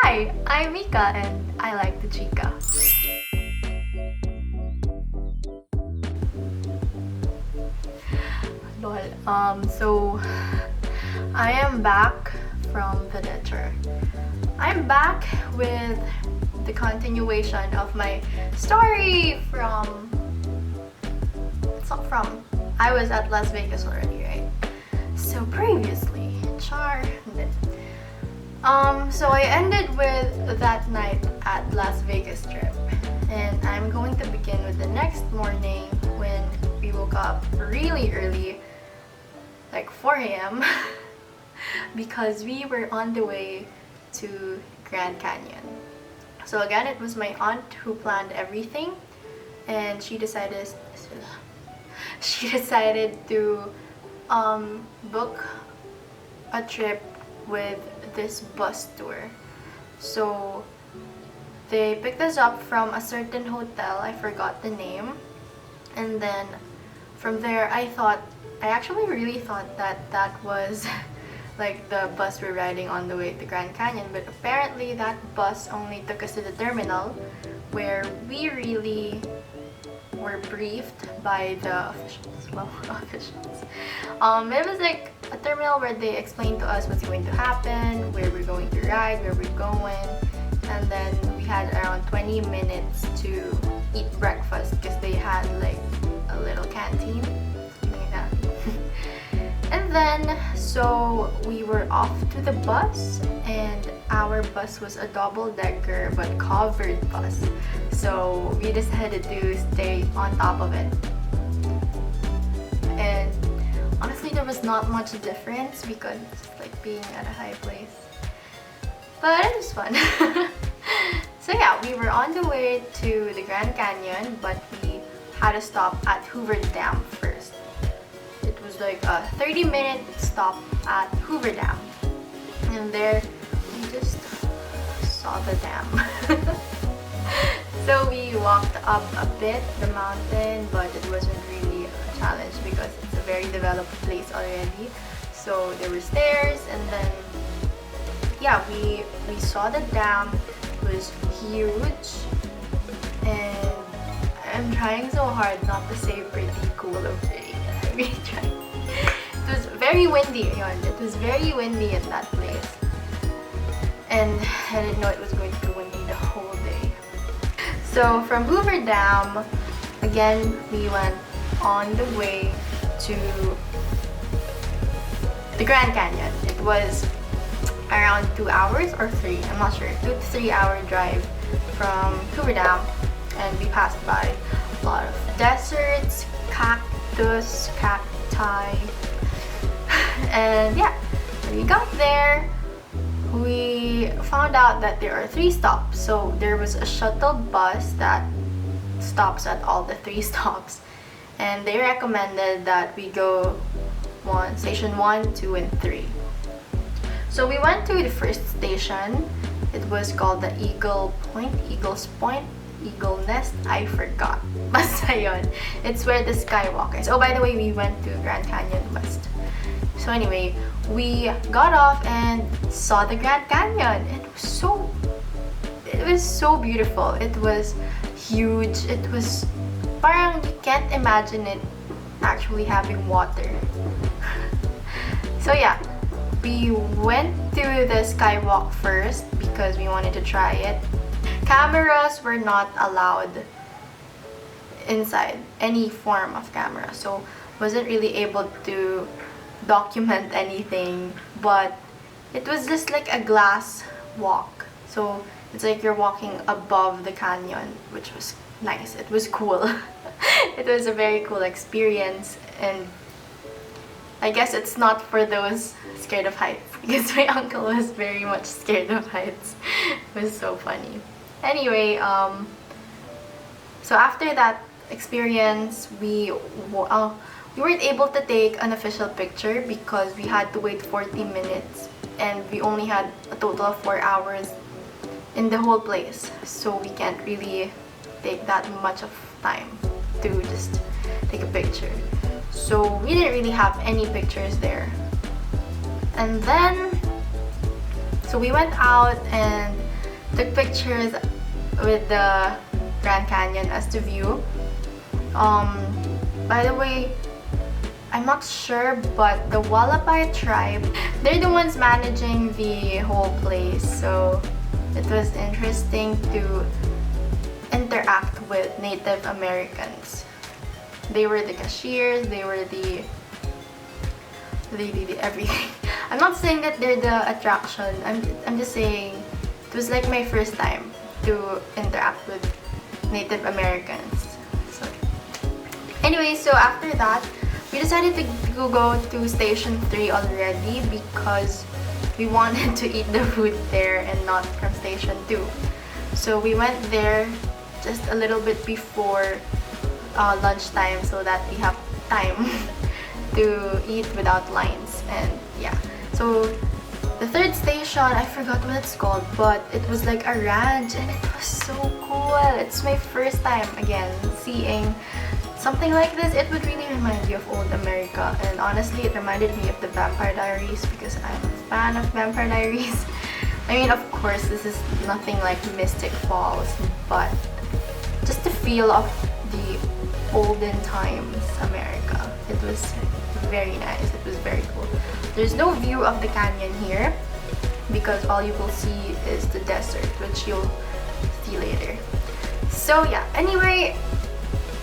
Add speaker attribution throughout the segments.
Speaker 1: Hi, I'm Mika and I like the chica. Lol. So I am back from the letter. I'm back with the continuation of my story from. It's not from. I was at Las Vegas already, right? So previously, char. So I ended with that night at Las Vegas trip, and I'm going to begin with the next morning when we woke up really early, like 4 a.m. because we were on the way to Grand Canyon. So again, it was my aunt who planned everything, and she decided to book a trip with this bus tour. So they picked us up from a certain hotel, I forgot the name, and then from there I actually really thought that was like the bus we're riding on the way to Grand Canyon, but apparently that bus only took us to the terminal where we really were briefed by the officials. Well, officials. It was like a terminal where they explained to us what's going to happen, where we're going to ride, where we're going, and then we had around 20 minutes to eat breakfast because they had like a little canteen, something like that. And then, so we were off to the bus, and our bus was a double-decker but covered bus. So we decided to stay on top of it. And honestly, there was not much difference because it's like being at a high place. But it was fun. So yeah, we were on the way to the Grand Canyon, but we had to stop at Hoover Dam first. It was like a 30-minute stop at Hoover Dam. And there, we just saw the dam. So we walked up a bit the mountain, but it wasn't really a challenge because it's a very developed place already. So there were stairs, and then yeah, we saw the dam. It was huge, and I'm trying so hard not to say pretty cool or pretty. I'm really trying. It was very windy. It was very windy at that place, and I didn't know it was going to be windy the whole day. So from Hoover Dam, again, we went on the way to the Grand Canyon. It was around 2 hours or 3, I'm not sure, 2 to 3 hour drive from Hoover Dam, and we passed by a lot of deserts, cactus, cacti, and yeah, when we got there, we found out that there are 3 stops. So there was a shuttle bus that stops at all the 3 stops, and they recommended that we go station 1, 2, and 3. So we went to the first station. It was called the Eagle's Point, Eagle Nest, I forgot. Basta yun. It's where the skywalk is. Oh, by the way, we went to Grand Canyon West. So anyway, we got off and saw the Grand Canyon. It was so beautiful. It was huge. It was parang you can't imagine it actually having water. So yeah, we went to the skywalk first because we wanted to try it. Cameras were not allowed inside, any form of camera, so wasn't really able to document anything, but it was just like a glass walk, so it's like you're walking above the canyon, which was nice. It was cool. It was a very cool experience, and I guess it's not for those scared of heights because my uncle was very much scared of heights. It was so funny. Anyway, so after that experience, we weren't able to take an official picture because we had to wait 40 minutes and we only had a total of 4 hours in the whole place, so we can't really take that much of time to just take a picture. So we didn't really have any pictures there. And then, so we went out and took pictures with the Grand Canyon as the view. By the way, I'm not sure, but the Wallapai tribe, they're the ones managing the whole place, so it was interesting to interact with Native Americans. They were the cashiers, they were the everything. I'm not saying that they're the attraction. I'm just saying it was like my first time to interact with Native Americans. So anyway, so after that, we decided to go to Station 3 already because we wanted to eat the food there and not from Station 2. So we went there just a little bit before lunchtime so that we have time to eat without lines. And yeah, so the third station, I forgot what it's called, but it was like a ranch and it was so cool. It's my first time again seeing something like this. It would really remind you of old America, and honestly it reminded me of the Vampire Diaries because I'm a fan of Vampire Diaries. I mean, of course this is nothing like Mystic Falls, but just the feel of the olden times America. It was very nice. It was very cool. There's no view of the canyon here because all you will see is the desert, which you'll see later. So yeah, anyway,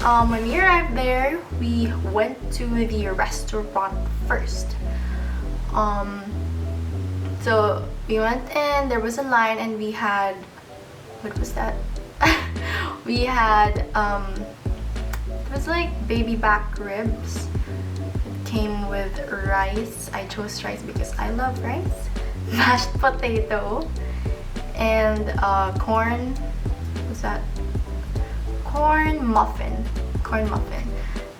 Speaker 1: when we arrived there, we went to the restaurant first. So we went in, there was a line, and we had, what was that? We had, it was like baby back ribs. It came with rice. I chose rice because I love rice. Mashed potato. And corn, what's that? Corn muffin.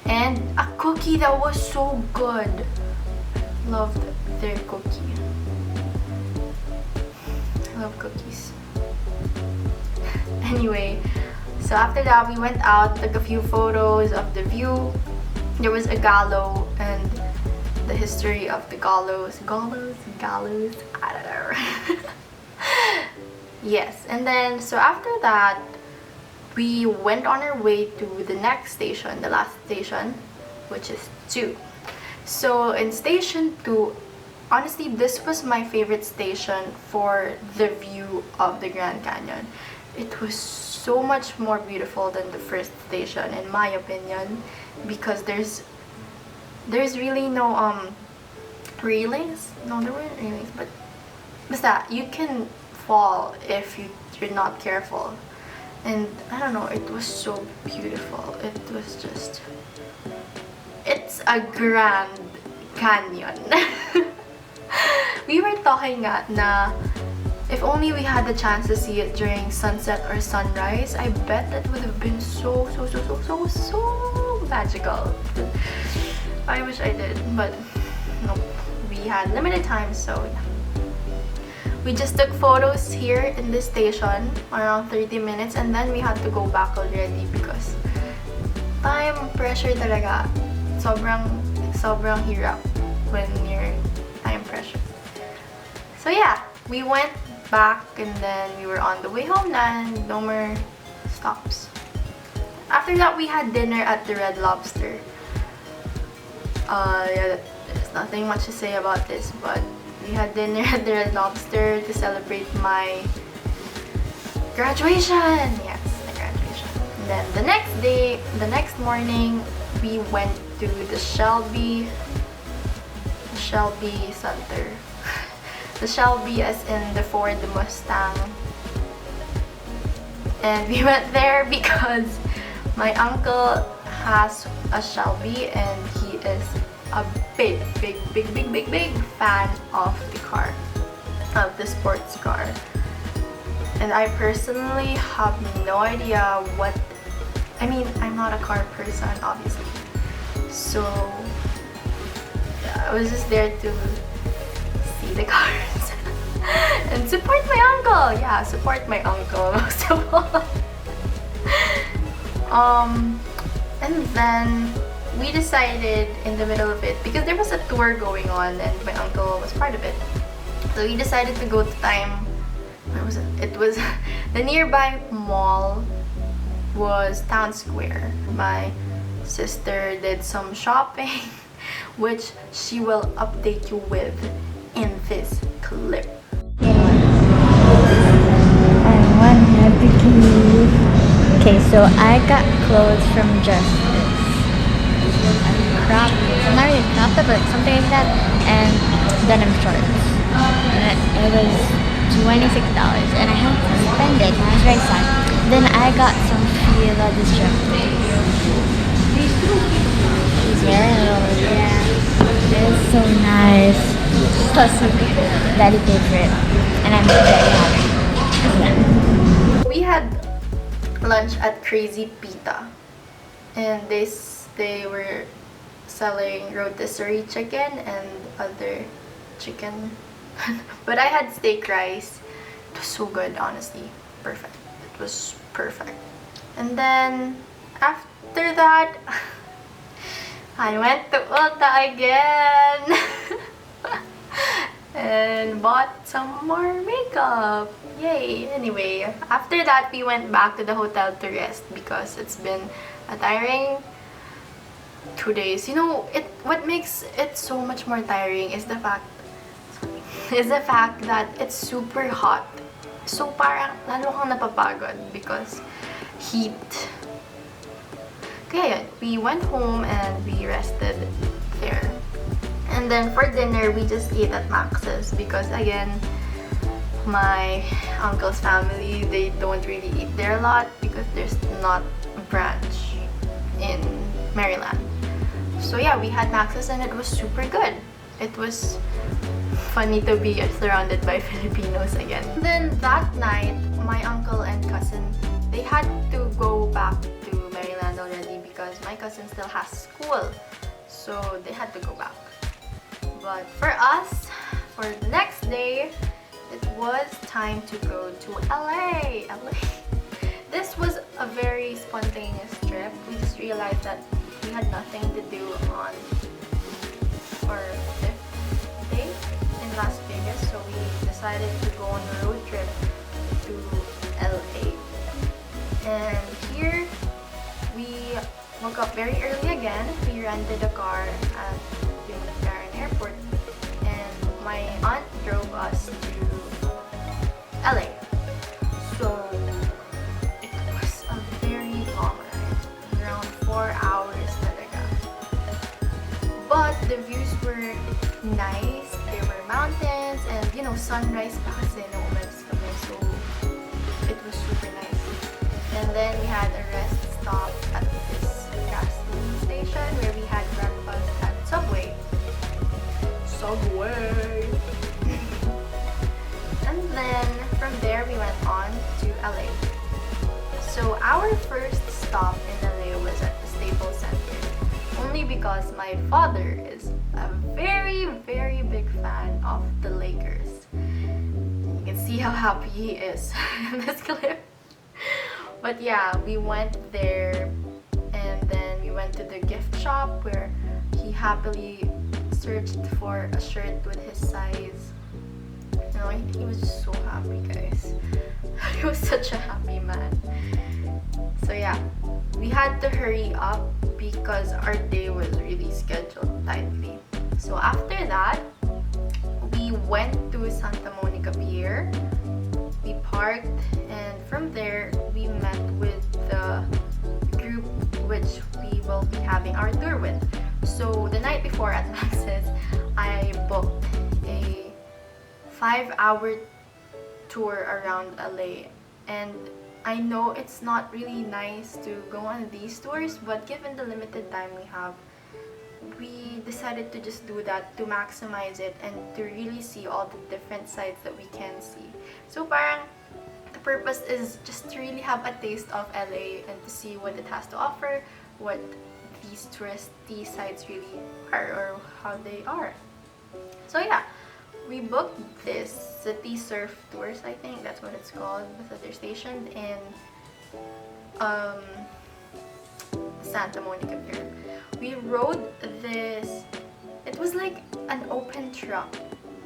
Speaker 1: And a cookie that was so good. Loved their cookie. I love cookies. Anyway, so after that we went out, took a few photos of the view. There was a gallows and the history of the gallows, I don't know. Yes, and then so after that we went on our way to the next station, the last station, which is 2. So in Station 2, honestly this was my favorite station for the view of the Grand Canyon. It was so much more beautiful than the first station in my opinion, because there's really no railings. No, there weren't railings, but basta, you can fall if you're not careful. And I don't know, it was so beautiful. It was just, it's a Grand Canyon. We were talking nga na if only we had the chance to see it during sunset or sunrise, I bet that would have been so magical. I wish I did, but nope. We had limited time, so yeah. We just took photos here in this station, around 30 minutes, and then we had to go back already because time pressure talaga. Sobrang hirap when you're time pressure. So yeah, we went back and then we were on the way home na, and no more stops. After that, we had dinner at the Red Lobster. Yeah, there's nothing much to say about this, but we had dinner at the Red Lobster to celebrate my graduation. Yes, my graduation. And then the next morning, we went to the Shelby Center. The Shelby as in the Ford Mustang. And we went there because my uncle has a Shelby and he is a big fan of the car, of the sports car. And I personally have no idea what, I mean, I'm not a car person obviously. So yeah, I was just there to see the cars and support my uncle. Yeah, support my uncle most of all. And then we decided in the middle of it, because there was a tour going on and my uncle was part of it, so we decided to go to where it was the nearby mall was Town Square. My sister did some shopping, which she will update you with in this clip.
Speaker 2: Okay, so I got clothes from Justice. Crop, not really crop top, but something like that, and denim shorts. And it was $26, and I had to spend it. And I was very sad. Then I got some Fila this jumper. She's wearing it. Yeah, it's so nice. Plus, Daddy paid for it, and I'm very happy.
Speaker 1: We had lunch at Crazy Pita, and they were selling rotisserie chicken and other chicken. But I had steak rice. It was so good, honestly. Perfect. It was perfect. And then after that, I went to Ulta again and bought some more makeup. Yay! Anyway, after that, we went back to the hotel to rest because it's been a tiring 2 days. You know, what makes it so much more tiring is the fact that it's super hot. So parang lalo kang napapagod because heat. Kaya yun, we went home and we rested there. And then for dinner, we just ate at Max's because again, my uncle's family, they don't really eat there a lot because there's not a branch in Maryland. So yeah, we had Max's and it was super good. It was funny to be surrounded by Filipinos again. Then that night, my uncle and cousin, they had to go back to Maryland already because my cousin still has school. So they had to go back. But for us, for the next day, it was time to go to LA. This was a very spontaneous trip. We just realized that we had nothing to do on our 5th day in Las Vegas, so we decided to go on a road trip to LA. And here we woke up very early again. We rented a car at the McCarran Airport, and my aunt drove us to LA. So it was a very long ride, around 4 hours talaga. But the views were nice. There were mountains and you know, sunrise pa kasi nung umalis kami. So it was super nice. And then we had a rest stop at this gas station where we had breakfast at Subway. And then from there we went on to LA. So our first stop in LA was at the Staples Center, only because my father is a very, very big fan of the Lakers. You can see how happy he is in this clip. But yeah, we went there and then we went to the gift shop where he happily searched for a shirt with his size. You know, he was just so happy, guys. He was such a happy man. So yeah, we had to hurry up because our day was really scheduled tightly. So after that, we went to Santa Monica Pier. We parked, and from there we met with the group which we will be having our tour with. So the night before at Max's, I booked a 5-hour tour around LA, and I know it's not really nice to go on these tours, but given the limited time we have, we decided to just do that to maximize it and to really see all the different sites that we can see. So parang the purpose is just to really have a taste of LA and to see what it has to offer, what these touristy sites really are or how they are. So yeah, we booked this City Surf Tours, I think that's what it's called, because they're stationed in Santa Monica Pier. We rode this, it was like an open truck,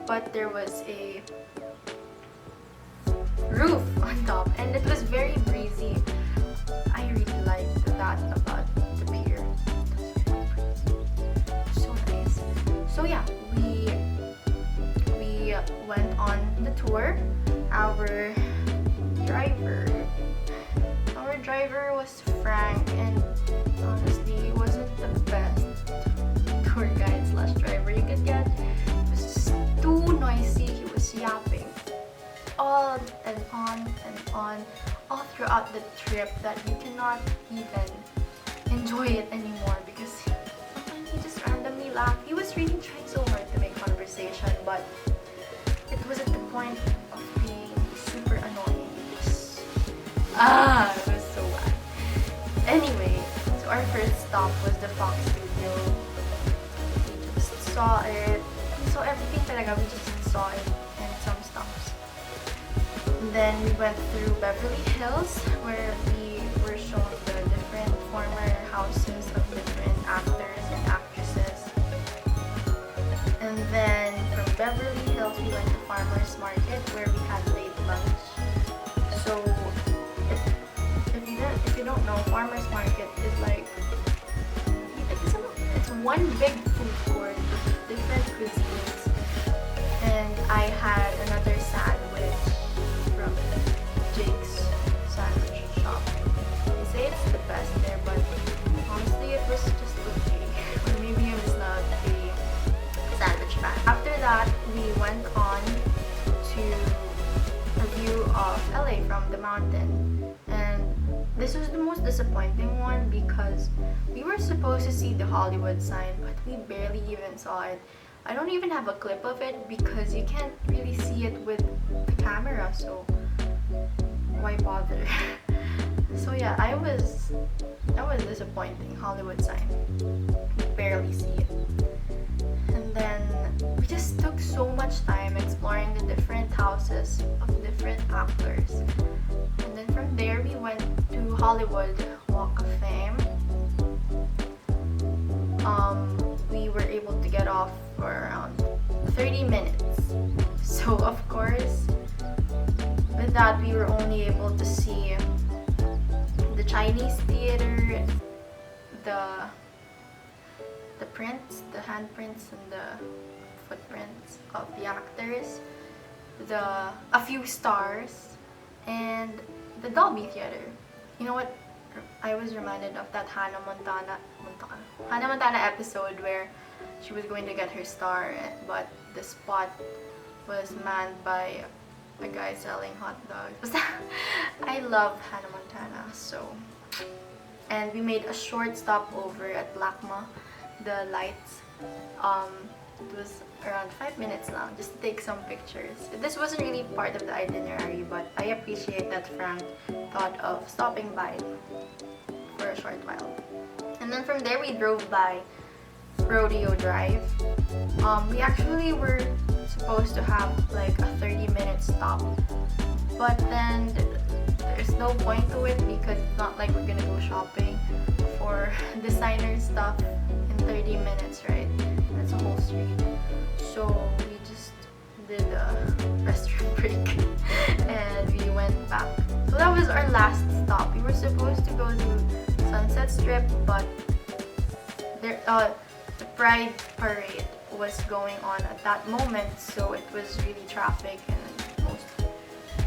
Speaker 1: but there was a roof on top, and it was very breezy. I really liked that about the pier. So nice. So yeah, we went on the tour. Our driver was Frank, and honestly, he wasn't the best tour guide slash driver you could get. It was just too noisy. He was yapping on and on all throughout the trip that you cannot even enjoy it anymore, because sometimes he just randomly laughed. He was really trying so hard to make conversation, but it was at the point of being super annoying. It was so bad. Anyway, so our first stop was the Fox Studio. We just saw it. We saw everything talaga. We just saw it and some stops. And then we went through Beverly Hills, where we were shown the different former houses of different actors and actresses. And then from Beverly Hills, we went to Farmers Market, where we had late lunch. So if you don't know, Farmers Market is like, it's one big food court with different cuisines. And I had another sandwich from Jake's sandwich shop. They say it's the best there, but honestly it was just okay. Or maybe I was not a sandwich fan. After that, we went on to a view of LA from the mountain. And this was the most disappointing one, because we were supposed to see the Hollywood sign, but we barely even saw it. I don't even have a clip of it because you can't really see it with the camera, so why bother? So yeah, that was disappointing. Hollywood sign, barely see it. And then we just took so much time exploring the different houses of different actors. And then from there we went to Hollywood Walk of Fame. We were able to get off for around 30 minutes. So of course, with that we were only able to see the Chinese theater, the prints, the handprints and the footprints of the actors, a few stars, and the Dolby Theater. You know what? I was reminded of that Hannah Montana episode where she was going to get her star, but the spot was manned by a guy selling hot dogs. I love Hannah Montana, so. And we made a short stop over at LACMA, the lights. It was around 5 minutes long, just to take some pictures. This wasn't really part of the itinerary, but I appreciate that Frank thought of stopping by for a short while. And then from there we drove by Rodeo Drive. We actually were supposed to have like a 30-minute stop, but then there's no point to it because it's not like we're gonna go shopping for designer stuff in 30 minutes, right? That's a whole street. So we just did a restroom break and we went back. So that was our last stop. We were supposed to go to Sunset Strip, but there, the Pride Parade was going on at that moment, so it was really traffic and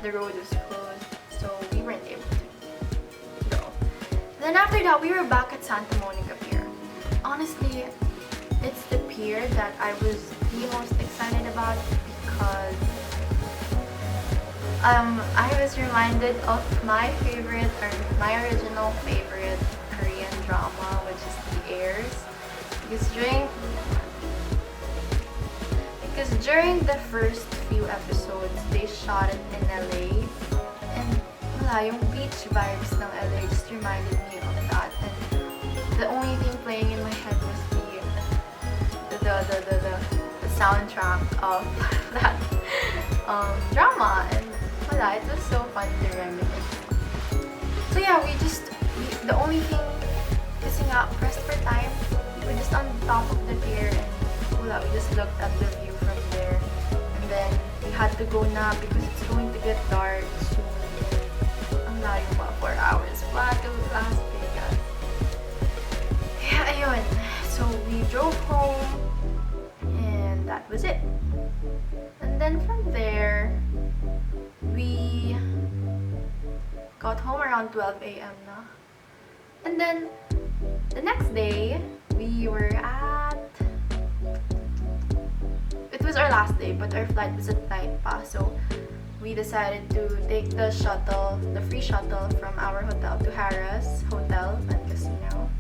Speaker 1: the road was closed, so we weren't able to go. Then after that, we were back at Santa Monica Pier. Honestly, it's the pier that I was the most excited about because I was reminded of my favorite, or my original favorite Korean drama, which is The Heirs. Because during the first few episodes, they shot it in LA, and wala, yung beach vibes ng LA just reminded me of that. And the only thing playing in my head was the soundtrack of that drama, and wala, it was so fun to reminisce. So yeah, the only thing, kasi nga, pressed for time, we were just on top of the pier and wala, we just looked at the view from there. And then we had to go na because it's going to get dark soon. got home around 12 a.m. na. And then, the next day, we were at... It was our last day, but our flight was at night pa. So, we decided to take the shuttle, the free shuttle from our hotel to Harrah's Hotel and Casino.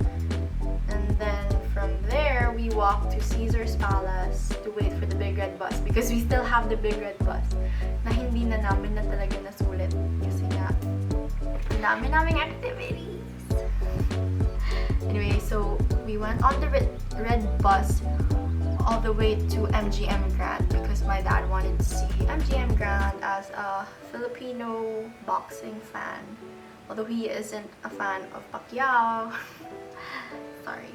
Speaker 1: And then from there, we walked to Caesar's Palace to wait for the big red bus because we still have the big red bus na hindi na namin na talaga nasulit kasi nga ang naming activities. Anyway, so we went on the red bus all the way to MGM Grand because my dad wanted to see MGM Grand as a Filipino boxing fan. Although he isn't a fan of Pacquiao. Sorry.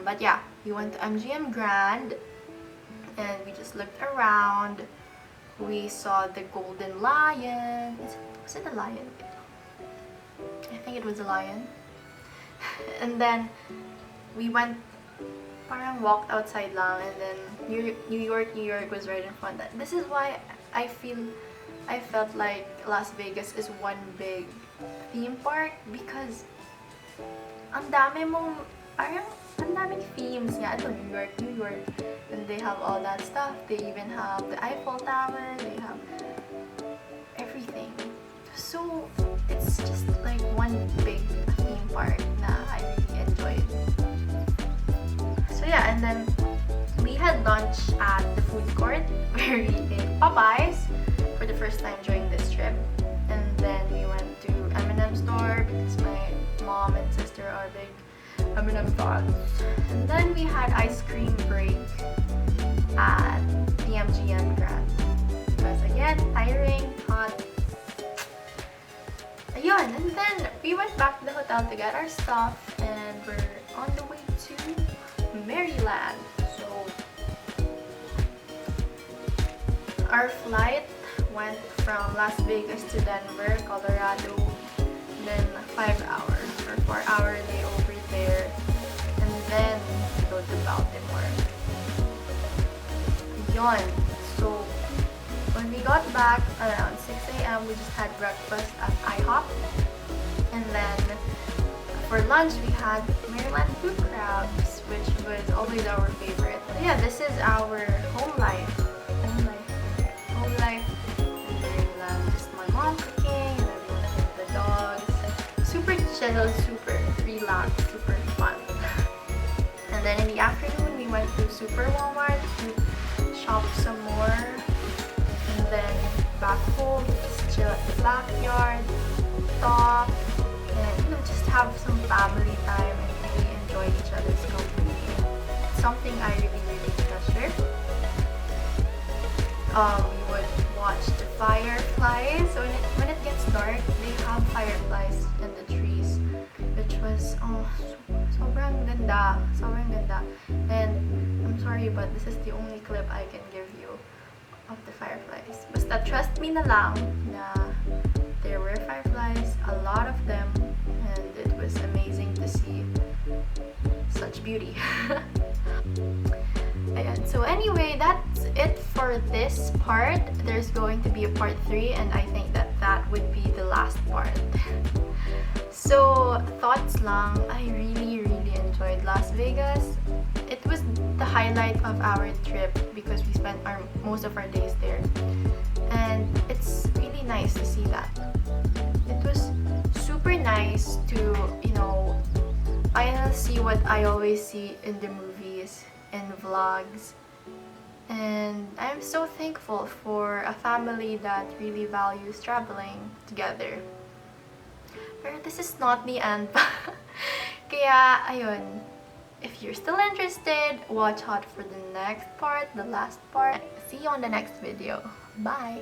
Speaker 1: But yeah, we went to MGM Grand and we just looked around. We saw the Golden Lion. Was it a lion? I think it was a lion. And then we went, parang walked outside lang, and then New York was right in front. This is why I felt like Las Vegas is one big theme park because ang daming themes nga. Ito, New York. And they have all that stuff. They even have the Eiffel Tower. They have everything. So, it's just like one big theme park na I really enjoyed. So yeah, and then we had lunch at the food court where we ate Popeyes for the first time during this trip. And then we went to M&M store because my mom and sister are big M&M fans. And then we had ice cream break at the MGM Grand. Because again, tiring, hot. Ayun, and then we went back to the hotel to get our stuff and we're on the way to Maryland. So our flight went from Las Vegas to Denver, Colorado, then 5 hours or 4-hour layover there, and then go to Baltimore. Ayun. So when we got back around 6 a.m., we just had breakfast at IHOP. And then for lunch, we had Maryland food crabs, which was always our favorite. So yeah, this is our home life. Home life in Maryland. Just my mom cooking and everyone with the dogs. Super chill, super relaxed, super fun. And then in the afternoon, we went to Super Walmart to shop some more. And then back home, just chill at the backyard, talk, and just have some family time and really enjoy each other's company. Something I really treasure. We would watch the fireflies. So when it gets dark, they have fireflies in the trees, which was sobrang ganda. And I'm sorry, but this is the only clip I can give you of the fireflies. Basta trust me na lang na there were fireflies, a lot of them, and it was amazing to see such beauty. Ayan. So anyway, that's it for this part. There's going to be a part 3 and I think that would be the last part. So, thoughts lang, I really enjoyed Las Vegas. It was the highlight of our trip because we spent most of our days there. And it's really nice to see that. It was super nice to, I see what I always see in the movies and vlogs. And I'm so thankful for a family that really values traveling together. But this is not the end. Kaya, ayun. If you're still interested, watch out for the next part, the last part. See you on the next video. Bye!